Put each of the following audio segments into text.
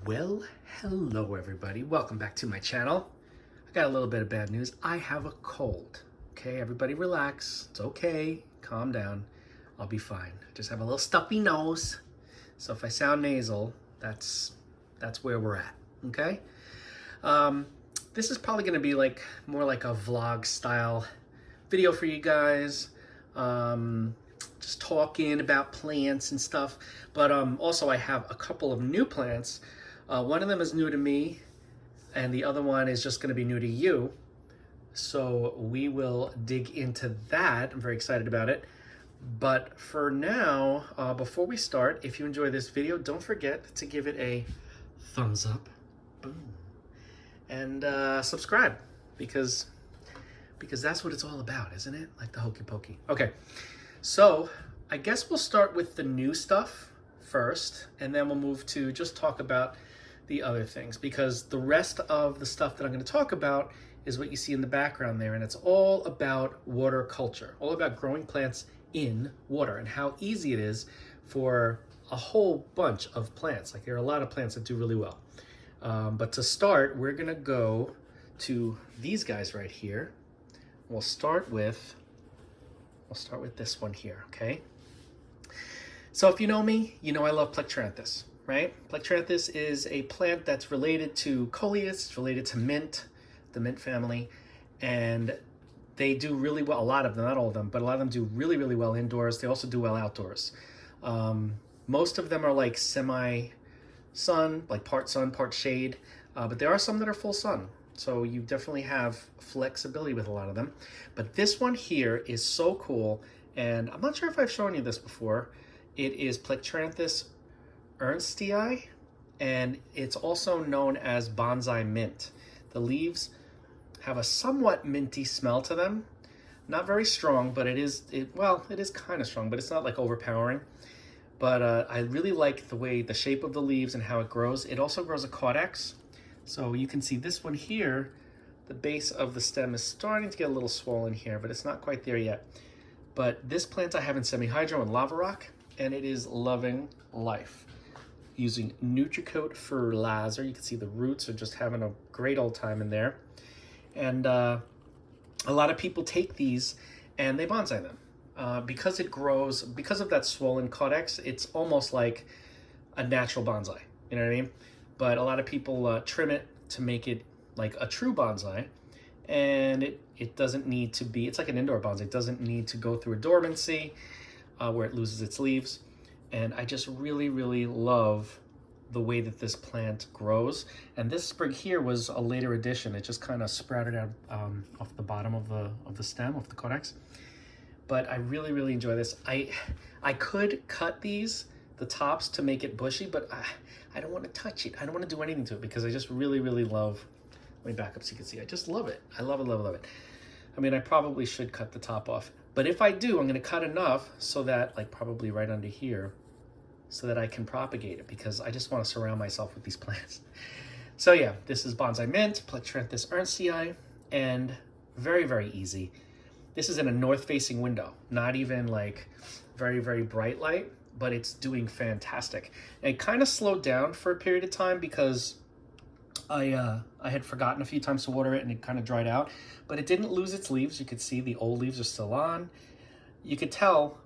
Well, hello everybody. Welcome back to my channel. I got a little bit of bad news. I have a cold. Okay, everybody relax. It's okay. Calm down. I'll be fine. I just have a little stuffy nose. So if I sound nasal, that's where we're at. Okay? This is probably going to be more like a vlog style video for you guys. Just talking about plants and stuff, but also I have a couple of new plants. One of them is new to me and the other one is just going to be new to you, so we will dig into that. I'm very excited about it, but for now, before we start, if you enjoy this video, don't forget to give it a thumbs up, boom, and subscribe, because that's what it's all about, isn't it? Like the hokey pokey. Okay. So I guess we'll start with the new stuff first, and then we'll move to just talk about the other things, because the rest of the stuff that I'm going to talk about is what you see in the background there, and it's all about water culture, all about growing plants in water and how easy it is for a whole bunch of plants. Like, there are a lot of plants that do really well. But to start, we're going to go to these guys right here. We'll start with this one here, okay? So if you know me, you know I love Plectranthus, right? Plectranthus is a plant that's related to Coleus, it's related to mint, the mint family, and they do really well. A lot of them, not all of them, but a lot of them do really, really well indoors. They also do well outdoors. Most of them are like semi-sun, like part sun, part shade, but there are some that are full sun. So you definitely have flexibility with a lot of them. But this one here is so cool, and I'm not sure if I've shown you this before. It is Plectranthus ernstii, and it's also known as bonsai mint. The leaves have a somewhat minty smell to them. Not very strong, but it is kind of strong, but it's not like overpowering. But I really like the shape of the leaves and how it grows. It also grows a caudex. So you can see this one here, the base of the stem is starting to get a little swollen here, but it's not quite there yet. But this plant I have in semi-hydro and lava rock, and it is loving life. Using Nutricoat fertilizer, you can see the roots are just having a great old time in there. And a lot of people take these and they bonsai them. Because it grows, because of that swollen caudex, it's almost like a natural bonsai, you know what I mean? But a lot of people trim it to make it like a true bonsai, and it doesn't need to be, it's like an indoor bonsai. It doesn't need to go through a dormancy where it loses its leaves. And I just really, really love the way that this plant grows. And this sprig here was a later addition. It just kind of sprouted out off the bottom of the stem, of the caudex. But I really, really enjoy this. I could cut the tops to make it bushy, but I don't want to touch it. I don't want to do anything to it because I just really, really love, let me back up so you can see. I just love it. I love it, love it, love it. I mean, I probably should cut the top off, but if I do, I'm going to cut enough so that, like, probably right under here, so that I can propagate it, because I just want to surround myself with these plants. So yeah, this is bonsai mint, Plectranthus ernstii, and very, very easy. This is in a north-facing window, not even like very, very bright light, but it's doing fantastic. And it kind of slowed down for a period of time because I had forgotten a few times to water it, and it kind of dried out, but it didn't lose its leaves. You could see the old leaves are still on. You could tell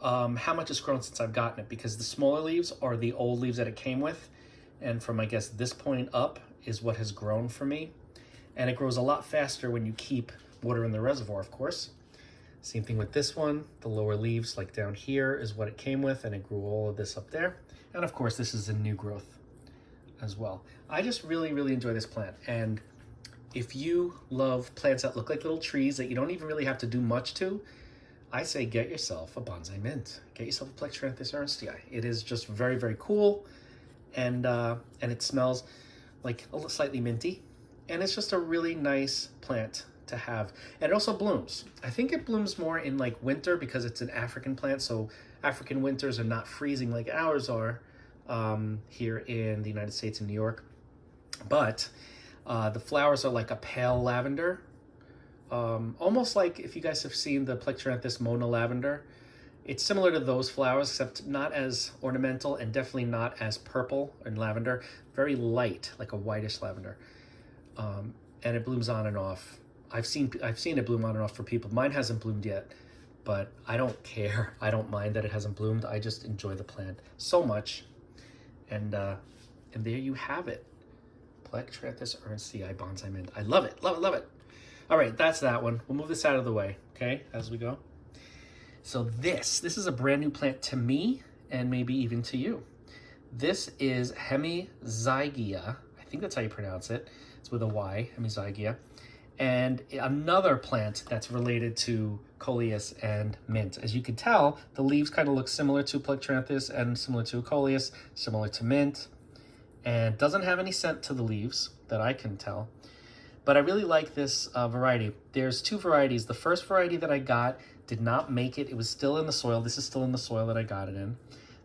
how much it's grown since I've gotten it, because the smaller leaves are the old leaves that it came with, and from, I guess, this point up is what has grown for me. And it grows a lot faster when you keep water in the reservoir, of course. Same thing with this one. The lower leaves, like down here, is what it came with, and it grew all of this up there. And of course, this is a new growth as well. I just really, really enjoy this plant. And if you love plants that look like little trees that you don't even really have to do much to, I say get yourself a bonsai mint. Get yourself a Plectranthus ernstii. It is just very, very cool, and it smells like a little slightly minty, and it's just a really nice plant to have. And it also blooms. I think it blooms more in like winter because it's an African plant, so African winters are not freezing like ours are here in the United States in New York. But the flowers are like a pale lavender, almost like if you guys have seen the Plectranthus Mona lavender. It's similar to those flowers, except not as ornamental and definitely not as purple and lavender. Very light, like a whitish lavender. And it blooms on and off. I've seen it bloom on and off for people. Mine hasn't bloomed yet, but I don't care. I don't mind that it hasn't bloomed. I just enjoy the plant so much. And there you have it. Plectranthus ernstii bonsai mint. I love it, love it, love it. All right, that's that one. We'll move this out of the way, okay, as we go. So this is a brand new plant to me and maybe even to you. This is Hemisyia. I think that's how you pronounce it. It's with a Y, Hemisyia. And another plant that's related to coleus and mint. As you can tell, the leaves kind of look similar to Plectranthus and similar to coleus, similar to mint, and doesn't have any scent to the leaves that I can tell. But I really like this variety. There's two varieties. The first variety that I got did not make it. It was still in the soil. This is still in the soil that I got it in.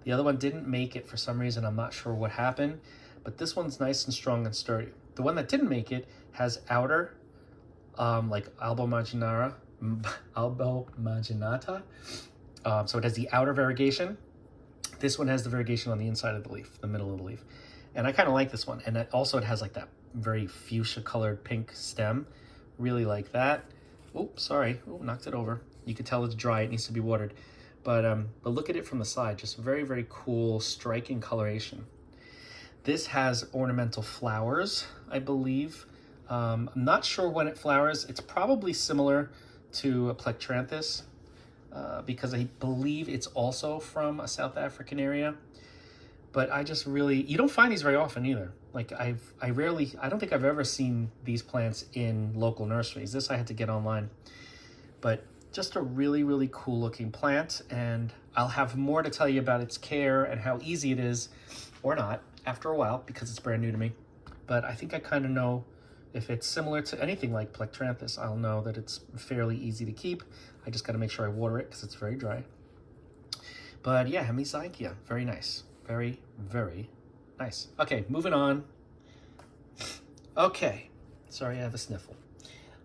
The other one didn't make it for some reason. I'm not sure what happened, but this one's nice and strong and sturdy. The one that didn't make it has outer, like albomaginata. So it has the outer variegation. This one has the variegation on the inside of the leaf, the middle of the leaf. And I kind of like this one. And it has like that very fuchsia colored pink stem. Really like that. Oh, sorry. Oh, knocked it over. You can tell it's dry. It needs to be watered. But look at it from the side. Just very, very cool, striking coloration. This has ornamental flowers, I believe. I'm not sure when it flowers. It's probably similar to a Plectranthus because I believe it's also from a South African area. But I just really, you don't find these very often either. Like I don't think I've ever seen these plants in local nurseries. This I had to get online. But just a really, really cool looking plant. And I'll have more to tell you about its care and how easy it is, or not, after a while, because it's brand new to me. But I think I kind of know if it's similar to anything like Plectranthus. I'll know that it's fairly easy to keep. I just got to make sure I water it because it's very dry. But yeah, Hemisyia, very nice. Very, very nice. Okay, moving on. Okay, sorry I have a sniffle.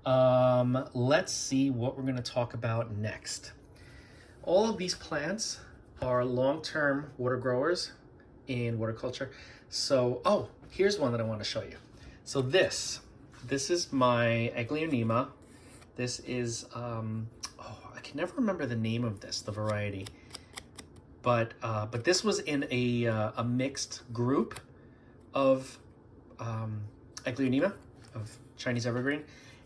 Let's see what we're going to talk about next. All of these plants are long-term water growers in water-culture. So, oh, here's one that I want to show you. So this is my Aglionea. This is, I can never remember the name of this, the variety. But this was in a mixed group of Aglionea, of Chinese evergreen.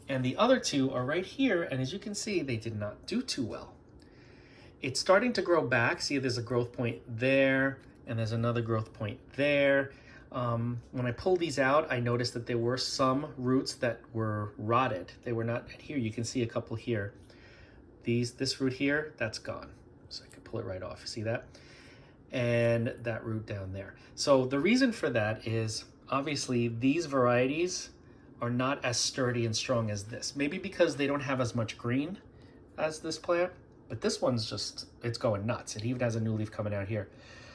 And the other two are right here, and as you can see, they did not do too well. It's starting to grow back. See, there's a growth point there, and there's another growth point there. When I pulled these out, I noticed that there were some roots that were rotted. They were not, here you can see a couple here. This root here, that's gone. So I can pull it right off, see that? And that root down there. So the reason for that is, obviously, these varieties are not as sturdy and strong as this. Maybe because they don't have as much green as this plant, but this one's just, it's going nuts. It even has a new leaf coming out here.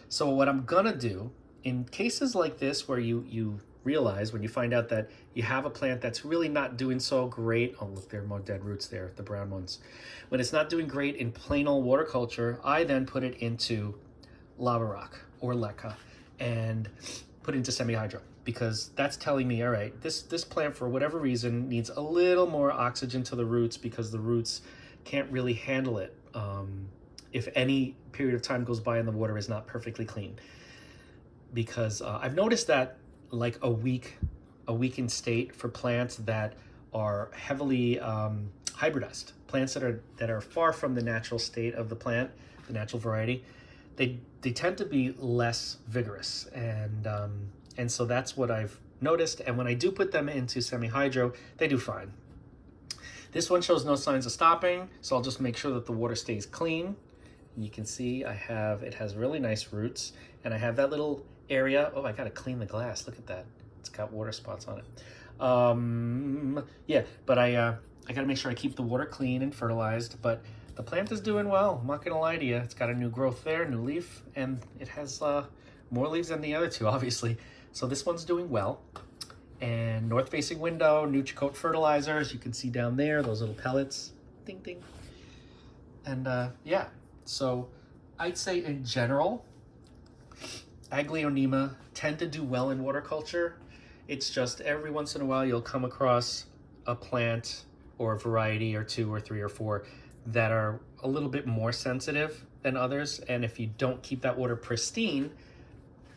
So what I'm gonna do, in cases like this where you realize, when you find out that you have a plant that's really not doing so great, oh look, there are more dead roots there, the brown ones. When it's not doing great in plain old water culture, I then put it into lava rock or leca and put it into semi-hydro, because that's telling me, all right, this plant for whatever reason needs a little more oxygen to the roots, because the roots can't really handle it if any period of time goes by and the water is not perfectly clean. Because I've noticed that like a weakened state for plants that are heavily hybridized, plants that are far from the natural state of the plant, the natural variety, they tend to be less vigorous, and so that's what I've noticed. And when I do put them into semi-hydro, they do fine. This one shows no signs of stopping, so I'll just make sure that the water stays clean. You can see it has really nice roots, and I have that little area. Oh, I gotta clean the glass. Look at that. It's got water spots on it. Yeah, but I gotta make sure I keep the water clean and fertilized. But the plant is doing well. I'm not gonna lie to you. It's got a new growth there, new leaf, and it has more leaves than the other two, obviously. So this one's doing well. And north-facing window, Nutricoat fertilizer, as you can see down there, those little pellets. Ding, ding. And yeah, so I'd say in general, Aglionema tend to do well in water culture. It's just every once in a while you'll come across a plant or a variety or two or three or four that are a little bit more sensitive than others. And if you don't keep that water pristine,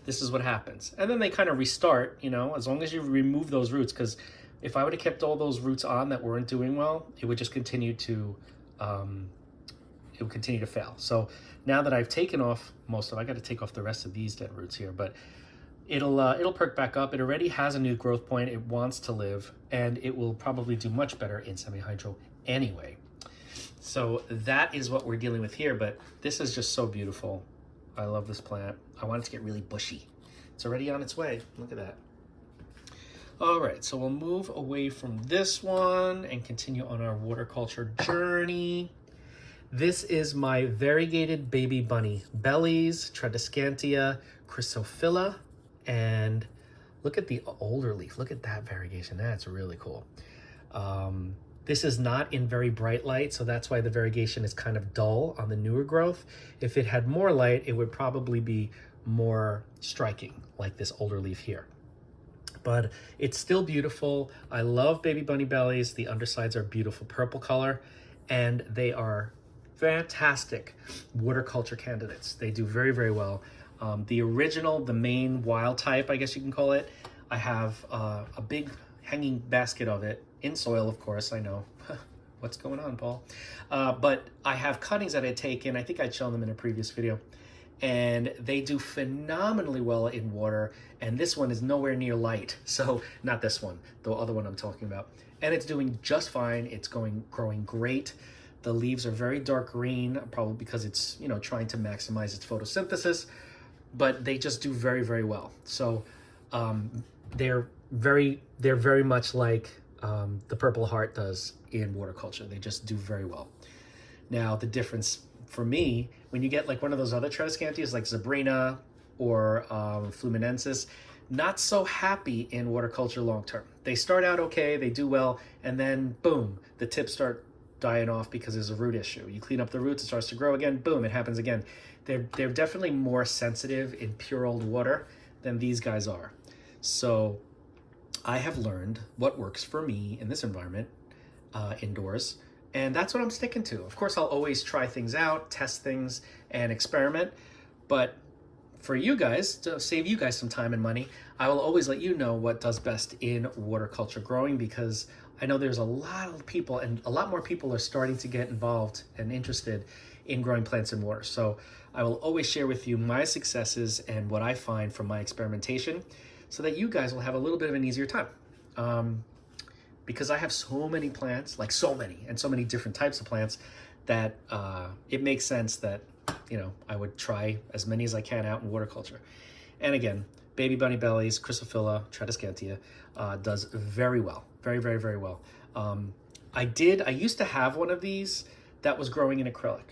this is what happens. And then they kind of restart, you know, as long as you remove those roots, because if I would have kept all those roots on that weren't doing well, it would just continue to, fail. So now that I've taken off most of, I got to take off the rest of these dead roots here, but it'll perk back up. It already has a new growth point. It wants to live, and it will probably do much better in semi-hydro anyway. So that is what we're dealing with here, but this is just so beautiful. I love this plant. I want it to get really bushy. It's already on its way. Look at that. All right, so we'll move away from this one and continue on our water culture journey. This is my variegated baby bunny. Bellies, Tradescantia, Chrysophylla, and look at the older leaf. Look at that variegation. That's really cool. This is not in very bright light, so that's why the variegation is kind of dull on the newer growth. If it had more light, it would probably be more striking, like this older leaf here. But it's still beautiful. I love baby bunny bellies. The undersides are beautiful purple color, and they are fantastic water culture candidates. They do very, very well. The original, the main wild type, I guess you can call it, I have a big hanging basket of it in soil, of course. I know. What's going on, Paul? But I have cuttings that I take in. I think I'd shown them in a previous video. And they do phenomenally well in water. And this one is nowhere near light. So not this one, the other one I'm talking about. And it's doing just fine. It's growing great. The leaves are very dark green, probably because it's, you know, trying to maximize its photosynthesis. But they just do very, very well. So they're very much like the Purple Heart does in water culture. They just do very well. Now, the difference for me, when you get like one of those other Tradescantias like Zabrina or Fluminensis, not so happy in water culture long term. They start out okay, they do well, and then boom, the tips start dying off because there's a root issue. You clean up the roots, it starts to grow again, boom, it happens again. They're definitely more sensitive in pure old water than these guys are. So I have learned what works for me in this environment, indoors, and that's what I'm sticking to. Of course, I'll always try things out, test things, and experiment, but for you guys, to save you guys some time and money, I will always let you know what does best in water culture growing, because I know there's a lot of people, and a lot more people are starting to get involved and interested in growing plants in water. So I will always share with you my successes and what I find from my experimentation, so that you guys will have a little bit of an easier time. Because I have so many plants, like so many different types of plants, that it makes sense that, you know, I would try as many as I can out in water culture. And again, baby bunny bellies, Chrysophylla, Tradescantia does very well, very, very, very well. I used to have one of these that was growing in acrylic,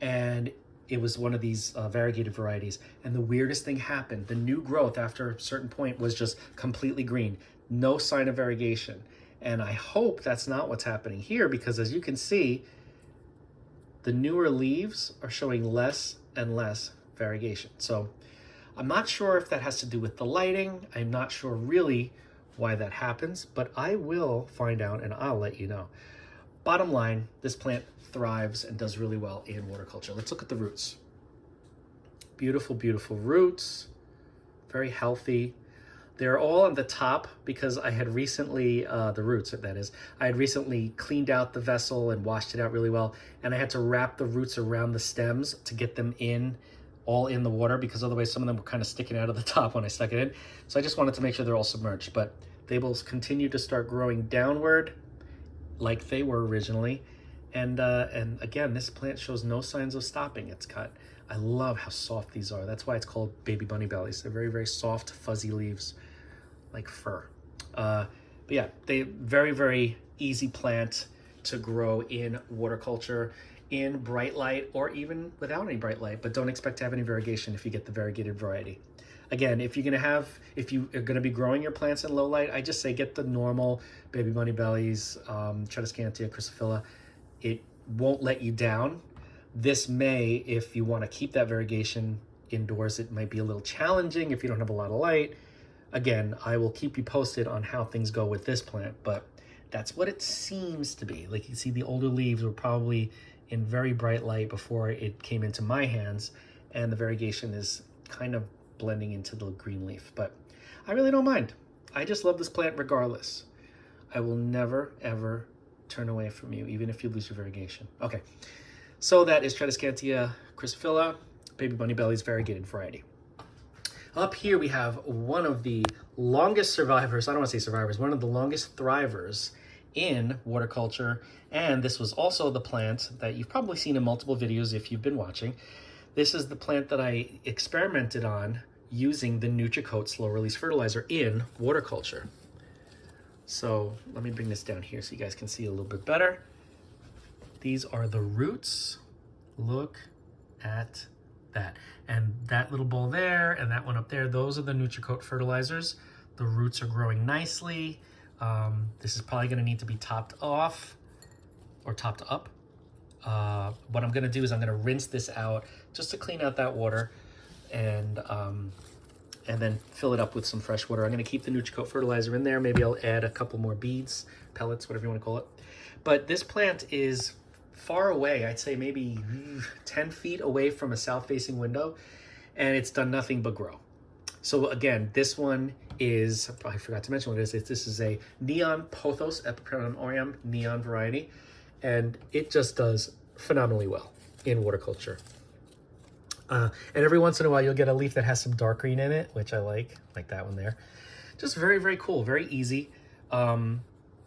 and it was one of these variegated varieties. And the weirdest thing happened. The new growth after a certain point was just completely green, no sign of variegation. And I hope that's not what's happening here, because as you can see, the newer leaves are showing less and less variegation. So I'm not sure if that has to do with the lighting. I'm not sure really why that happens, but I will find out and I'll let you know. Bottom line, this plant thrives and does really well in water culture. Let's look at the roots. Beautiful, beautiful roots, very healthy. They're all on the top because I had recently, the roots that is, I had recently cleaned out the vessel and washed it out really well. And I had to wrap the roots around the stems to get them all in the water, because otherwise some of them were kind of sticking out of the top when I stuck it in. So I just wanted to make sure they're all submerged, but they will continue to start growing downward like they were originally. And again, this plant shows no signs of stopping its cut. I love how soft these are. That's why it's called baby bunny bellies. They're very, very soft, fuzzy leaves, like fur. But yeah, they very, very easy plant to grow in water culture, in bright light, or even without any bright light. But don't expect to have any variegation if you get the variegated variety. Again, if you are gonna be growing your plants in low light, I just say get the normal baby bunny bellies, Tradescantia, Chrysophylla. It won't let you down, This may, if you want to keep that variegation indoors, it might be a little challenging if you don't have a lot of light. Again, I will keep you posted on how things go with this plant, but that's what it seems to be. Like you see, the older leaves were probably in very bright light before it came into my hands, and the variegation is kind of blending into the green leaf, but I really don't mind. I just love this plant regardless. I will never, ever turn away from you, even if you lose your variegation. Okay, so that is Tradescantia chrysophylla, baby bunny bellies variegated variety. Up here we have one of the longest survivors, I don't want to say survivors, one of the longest thrivers in water culture, and this was also the plant that you've probably seen in multiple videos if you've been watching. This is the plant that I experimented on using the NutriCoat slow release fertilizer in water culture. So let me bring this down here so you guys can see a little bit better. These are the roots. Look at that. And that little bowl there and that one up there, those are the NutriCoat fertilizers. The roots are growing nicely. This is probably going to need to be topped off or topped up. What I'm going to do is I'm going to rinse this out just to clean out that water and then fill it up with some fresh water. I'm going to keep the NutriCoat fertilizer in there. Maybe I'll add a couple more beads, pellets, whatever you want to call it. But this plant is far away. I'd say maybe 10 feet away from a south-facing window, and it's done nothing but grow. So again, this one is, I forgot to mention what it is. This is a neon pothos Epiperon aureum neon variety, and it just does phenomenally well in water culture. And every once in a while, you'll get a leaf that has some dark green in it, which I like that one there. Just very, very cool, very easy.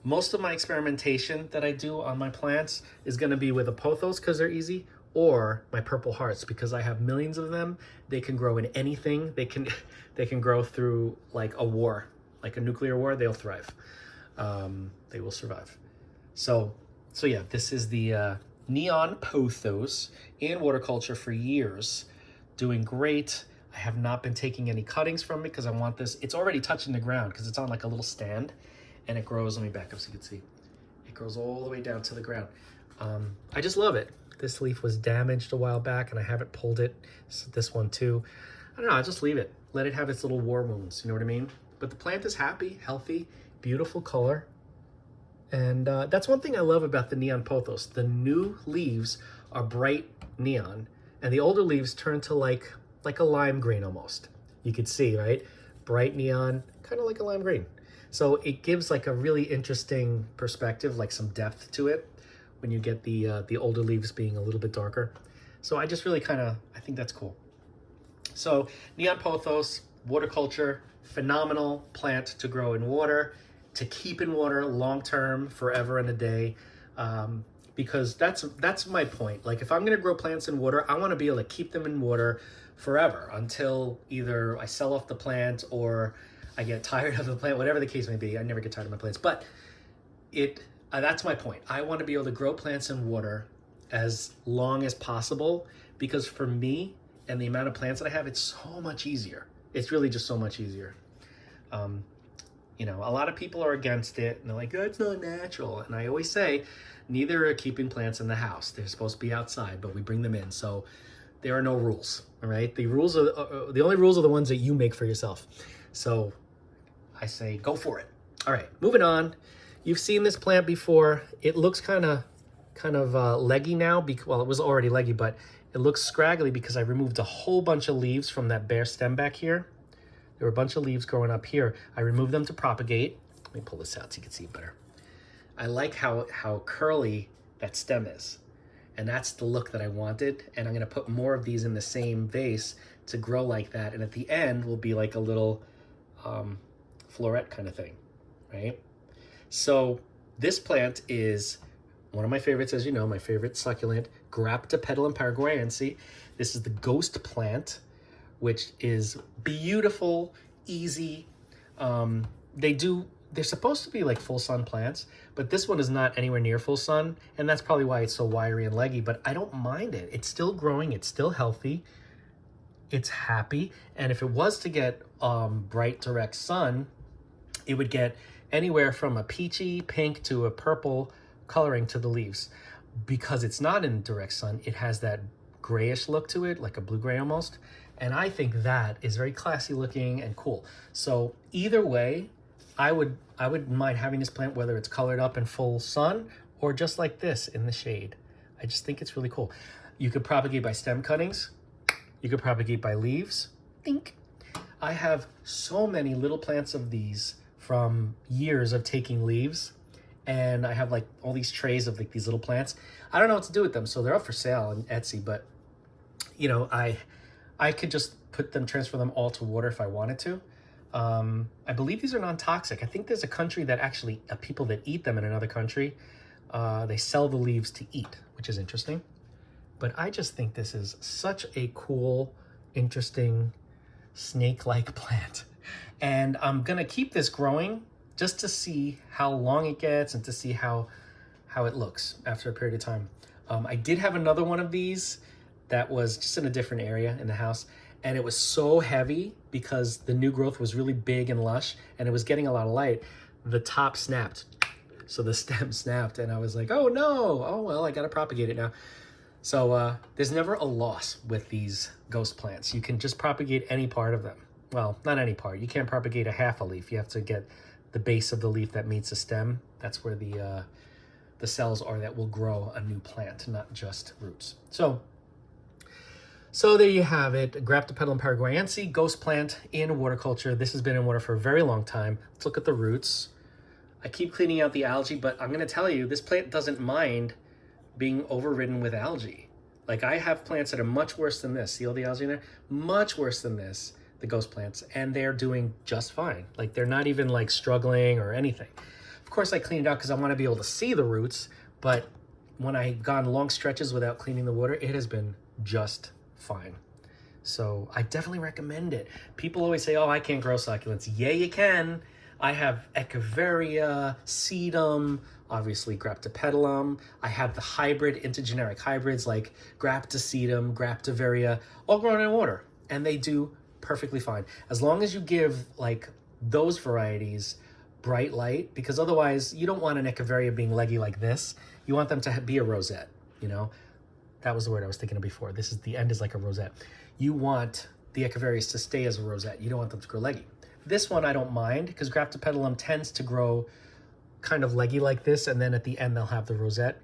Most of my experimentation that I do on my plants is going to be with a pothos because they're easy, or my purple hearts because I have millions of them. They can grow in anything. They can grow through like a war, like a nuclear war. They'll thrive. They will survive. So yeah, this is the neon pothos in water culture for years, doing great. I have not been taking any cuttings from it because I want this. It's already touching the ground because it's on like a little stand, and it grows. Let me back up so you can see. It grows all the way down to the ground. I just love it. This leaf was damaged a while back and I haven't pulled it. So this one too. I don't know, I'll just leave it. Let it have its little war wounds, you know what I mean? But the plant is happy, healthy, beautiful color. And that's one thing I love about the neon pothos. The new leaves are bright neon, and the older leaves turn to like a lime green almost. You could see, right? Bright neon, kind of like a lime green. So it gives like a really interesting perspective, like some depth to it when you get the older leaves being a little bit darker. So I just really I think that's cool. So neon pothos, water culture, phenomenal plant to grow in water, to keep in water long-term, forever and a day, because that's my point. Like if I'm gonna grow plants in water, I wanna be able to keep them in water forever until either I sell off the plant or I get tired of the plant, whatever the case may be. I never get tired of my plants, but that's my point. I want to be able to grow plants in water as long as possible, because for me and the amount of plants that I have, it's so much easier. It's really just so much easier. You know, a lot of people are against it and they're like, oh, it's not natural. And I always say, neither are keeping plants in the house. They're supposed to be outside, but we bring them in. So there are no rules, all right? The rules are, the only rules are the ones that you make for yourself. So I say, go for it. All right, moving on. You've seen this plant before. It looks kind of leggy now. Well, it was already leggy, but it looks scraggly because I removed a whole bunch of leaves from that bare stem back here. There were a bunch of leaves growing up here. I removed them to propagate. Let me pull this out so you can see it better. I like how curly that stem is. And that's the look that I wanted. And I'm gonna put more of these in the same vase to grow like that. And at the end will be like a little floret kind of thing, right? So this plant is one of my favorites, as you know, my favorite succulent, Graptopetalum paraguayense. This is the ghost plant, which is beautiful, easy. They're supposed to be like full sun plants, but this one is not anywhere near full sun, and that's probably why it's so wiry and leggy, but I don't mind it. It's still growing, it's still healthy, it's happy, and if it was to get bright direct sun, it would get anywhere from a peachy pink to a purple coloring to the leaves. because it's not in direct sun, it has that grayish look to it, like a blue-gray almost. And I think that is very classy looking and cool. So either way, I wouldn't mind having this plant, whether it's colored up in full sun or just like this in the shade. I just think it's really cool. You could propagate by stem cuttings. You could propagate by leaves. Think. I have so many little plants of these from years of taking leaves. And I have like all these trays of like these little plants. I don't know what to do with them, so they're up for sale on Etsy, but you know, I could just transfer them all to water if I wanted to. I believe these are non-toxic. I think there's a country that actually, people that eat them in another country, they sell the leaves to eat, which is interesting. But I just think this is such a cool, interesting, snake-like plant. And I'm gonna keep this growing just to see how long it gets and to see how it looks after a period of time. I did have another one of these that was just in a different area in the house, and it was so heavy because the new growth was really big and lush and it was getting a lot of light. The top snapped, so the stem snapped, and I was like, oh no, oh well, I gotta propagate it now. So there's never a loss with these ghost plants. You can just propagate any part of them. Well, not any part. You can't propagate a half a leaf. You have to get the base of the leaf that meets the stem. That's where the cells are that will grow a new plant, not just roots. So there you have it. Graptopetalum paraguayense, ghost plant in water culture. This has been in water for a very long time. Let's look at the roots. I keep cleaning out the algae, but I'm gonna tell you, this plant doesn't mind being overridden with algae. Like, I have plants that are much worse than this. See all the algae in there? Much worse than this, the ghost plants, and they're doing just fine. Like, they're not even like struggling or anything. Of course, I cleaned it out because I want to be able to see the roots, but when I've gone long stretches without cleaning the water, it has been just fine. So I definitely recommend it. People always say, oh, I can't grow succulents. Yeah, you can. I have Echeveria, sedum, obviously Graptopetalum. I have the hybrid, intergeneric hybrids like Graptosedum, Graptoveria, all grown in water, and they do perfectly fine. As long as you give like those varieties bright light, because otherwise you don't want an Echeveria being leggy like this. You want them to be a rosette, you know? That was the word I was thinking of before. The end is like a rosette. You want the Echeverias to stay as a rosette. You don't want them to grow leggy. This one I don't mind because Graptopetalum tends to grow kind of leggy like this, and then at the end they'll have the rosette.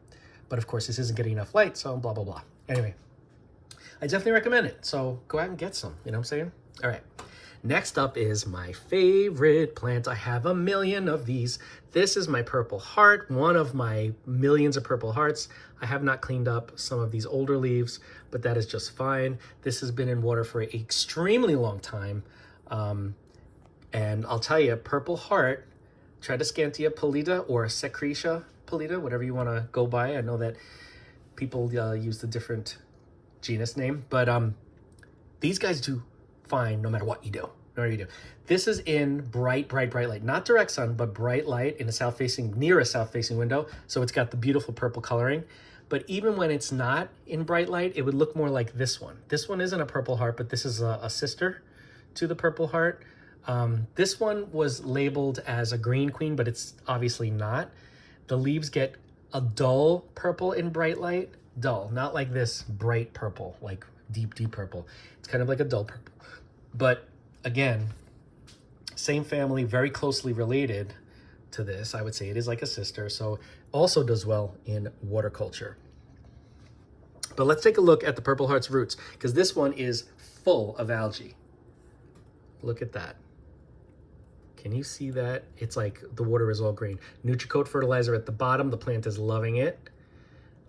But of course this isn't getting enough light, so blah, blah, blah. Anyway, I definitely recommend it. So go out and get some, you know what I'm saying? All right. Next up is my favorite plant. I have a million of these. This is my purple heart, one of my millions of purple hearts. I have not cleaned up some of these older leaves, but that is just fine. This has been in water for an extremely long time. And I'll tell you, purple heart, Tradescantia pallida or Secretia pallida, whatever you want to go by. I know that people use the different genus name, but these guys do fine no matter what you do. This is in bright light, not direct sun, but bright light in near a south-facing window. So it's got the beautiful purple coloring. But even when it's not in bright light, it would look more like this one. This one isn't a purple heart, but this is a sister to the purple heart. This one was labeled as a green queen, but it's obviously not. The leaves get a dull purple in bright light. Dull, not like this bright purple, like deep purple. It's kind of like a dull purple. But again, same family, very closely related to this. I would say it is like a sister, so also does well in water culture. But let's take a look at the purple heart's roots, because this one is full of algae. Look at that. Can you see that? It's like the water is all green. Nutricoat fertilizer at the bottom. The plant is loving it.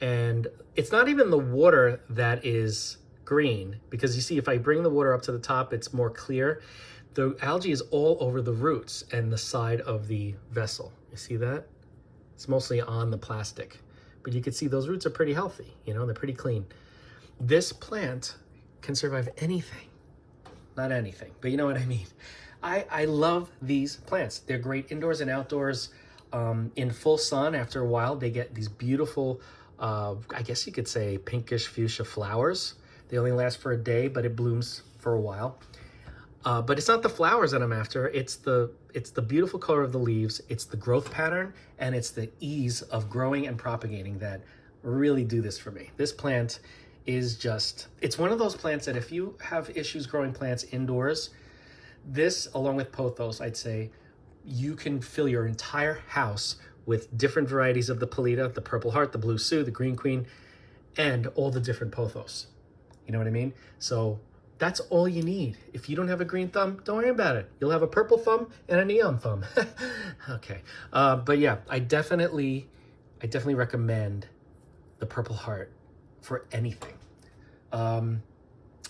And it's not even the water that is green, because you see, if I bring the water up to the top, it's more clear. The algae is all over the roots and the side of the vessel. You see that? It's mostly on the plastic, but you can see those roots are pretty healthy. You know, they're pretty clean. This plant can survive anything. Not anything, but you know what I mean. I love these plants. They're great indoors and outdoors. In full sun, after a while, they get these beautiful, I guess you could say pinkish fuchsia flowers. They only last for a day, but it blooms for a while. But it's not the flowers that I'm after. It's the beautiful color of the leaves. It's the growth pattern, and it's the ease of growing and propagating that really do this for me. This plant is just, it's one of those plants that if you have issues growing plants indoors, this, along with pothos, I'd say, you can fill your entire house with different varieties of the Polita, the Purple Heart, the Blue Sue, the Green Queen, and all the different pothos. You know what I mean? So that's all you need. If you don't have a green thumb, don't worry about it. You'll have a purple thumb and a neon thumb. Okay. But yeah, I definitely recommend the Purple Heart for anything.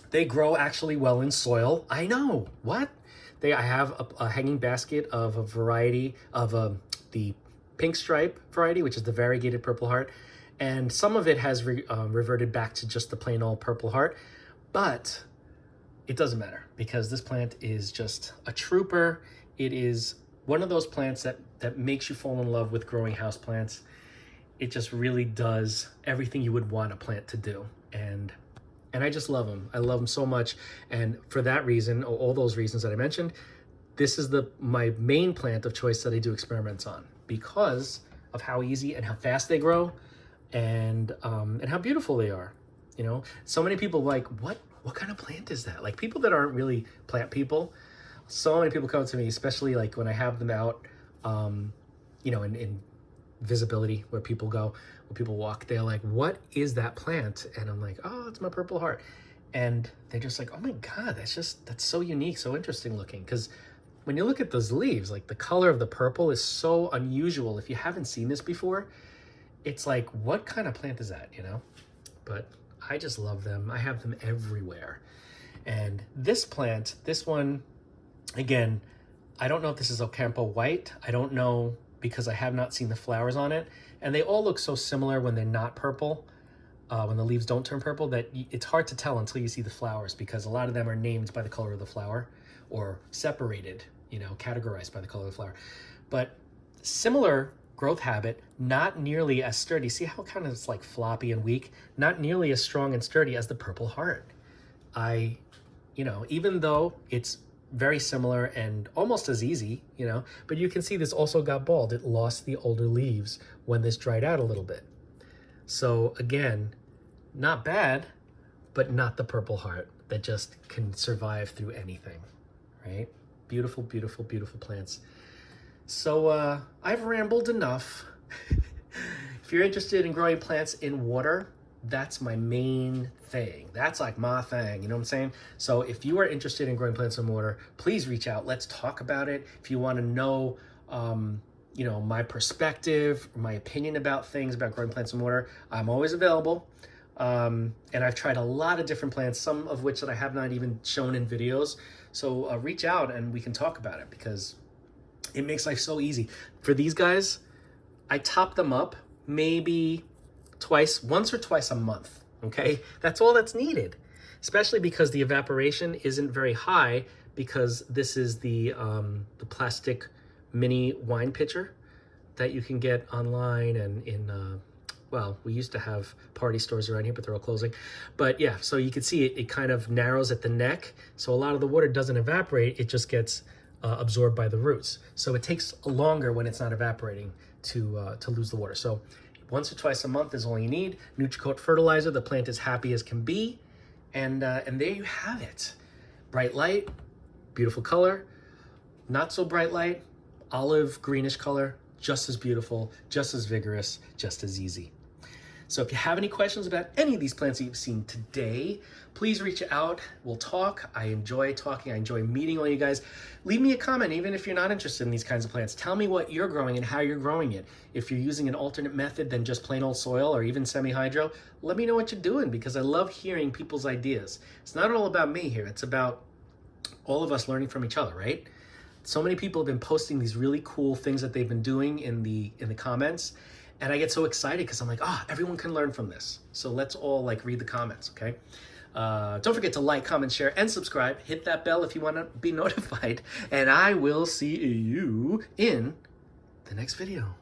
They grow actually well in soil. I know. What? I have a hanging basket of a variety of the pink stripe variety, which is the variegated Purple Heart. And some of it has reverted back to just the plain old Purple Heart. But it doesn't matter because this plant is just a trooper. It is one of those plants that makes you fall in love with growing house plants. It just really does everything you would want a plant to do. And I just love them. I love them so much. And for that reason, all those reasons that I mentioned, this is my main plant of choice that I do experiments on because of how easy and how fast they grow and how beautiful they are. You know, so many people like, what kind of plant is that? Like people that aren't really plant people, so many people come to me, especially like when I have them out, you know, in visibility where people go, when people walk, they're like, what is that plant? And I'm like, oh, it's my Purple Heart. And they're just like, oh my God, that's so unique, so interesting looking. Because when you look at those leaves, like the color of the purple is so unusual. If you haven't seen this before, it's like, what kind of plant is that, you know? But I just love them. I have them everywhere. And this plant, this one, again, I don't know if this is Ocampo White. I don't know because I have not seen the flowers on it. And they all look so similar when they're not purple, when the leaves don't turn purple, that it's hard to tell until you see the flowers because a lot of them are named by the color of the flower or separated, you know, categorized by the color of the flower. But similar growth habit, not nearly as sturdy. See how kind of it's like floppy and weak? Not nearly as strong and sturdy as the Purple Heart. You know, even though it's very similar and almost as easy, you know, but you can see this also got bald. It lost the older leaves when this dried out a little bit. So again, not bad, but not the Purple Heart that just can survive through anything, right? Beautiful, beautiful, beautiful plants. So I've rambled enough. If you're interested in growing plants in water, that's my main thing. That's like my thing, you know what I'm saying? So if you are interested in growing plants in water, please reach out. Let's talk about it. If you want to know, you know, my perspective, my opinion about things, about growing plants in water, I'm always available. And I've tried a lot of different plants, some of which that I have not even shown in videos. So reach out and we can talk about it because it makes life so easy. For these guys, I top them up maybe once or twice a month, okay? That's all that's needed, especially because the evaporation isn't very high because this is the plastic mini wine pitcher that you can get online and in, well, we used to have party stores around here, but they're all closing. But yeah, so you can see it kind of narrows at the neck. So a lot of the water doesn't evaporate, it just gets absorbed by the roots. So it takes longer when it's not evaporating to lose the water. So once or twice a month is all you need. Nutricoat fertilizer, the plant is happy as can be. And there you have it. Bright light, beautiful color. Not so bright light, olive greenish color, just as beautiful, just as vigorous, just as easy. So if you have any questions about any of these plants that you've seen today, please reach out. We'll talk. I enjoy talking. I enjoy meeting all you guys. Leave me a comment, even if you're not interested in these kinds of plants. Tell me what you're growing and how you're growing it. If you're using an alternate method than just plain old soil or even semi-hydro, let me know what you're doing because I love hearing people's ideas. It's not all about me here. It's about all of us learning from each other, right? So many people have been posting these really cool things that they've been doing in the comments. And I get so excited because I'm like, everyone can learn from this. So let's all like read the comments, okay? Don't forget to like, comment, share, and subscribe. Hit that bell if you want to be notified. And I will see you in the next video.